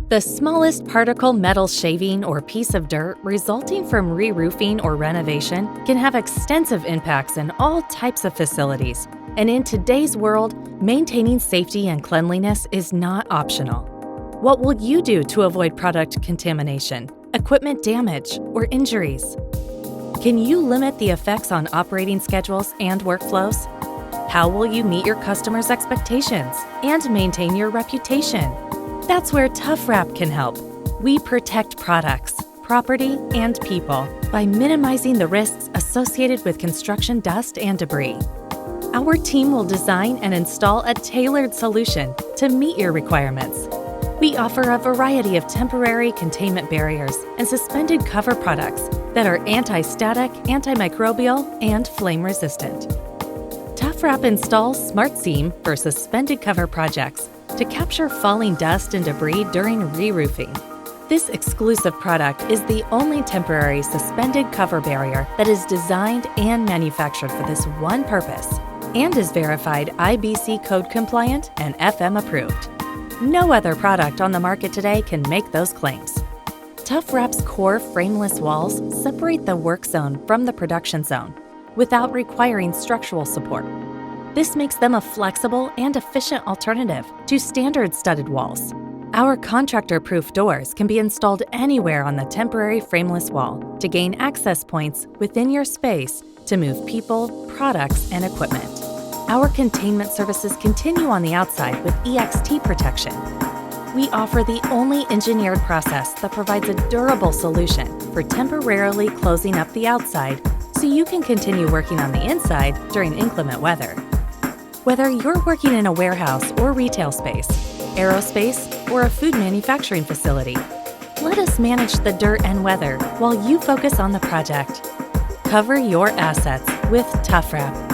The smallest particle metal shaving or piece of dirt resulting from re-roofing or renovation can have extensive impacts in all types of facilities. And in today's world, maintaining safety and cleanliness is not optional. What will you do to avoid product contamination, equipment damage, or injuries? Can you limit the effects on operating schedules and workflows? How will you meet your customers' expectations and maintain your reputation? That's where TuffWrap can help. We protect products, property, and people by minimizing the risks associated with construction dust and debris. Our team will design and install a tailored solution to meet your requirements. We offer a variety of temporary containment barriers and suspended cover products that are anti-static, antimicrobial, and flame-resistant. TuffWrap installs SmartSeam for suspended cover projects to capture falling dust and debris during re-roofing. This exclusive product is the only temporary suspended cover barrier that is designed and manufactured for this one purpose and is verified IBC code compliant and FM approved. No other product on the market today can make those claims. TuffWrap's core frameless walls separate the work zone from the production zone without requiring structural support. This makes them a flexible and efficient alternative to standard studded walls. Our contractor-proof doors can be installed anywhere on the temporary frameless wall to gain access points within your space to move people, products, and equipment. Our containment services continue on the outside with Ext Protection. We offer the only engineered process that provides a durable solution for temporarily closing up the outside so you can continue working on the inside during inclement weather. Whether you're working in a warehouse or retail space, aerospace, or a food manufacturing facility, let us manage the dirt and weather while you focus on the project. Cover your assets with TuffWrap.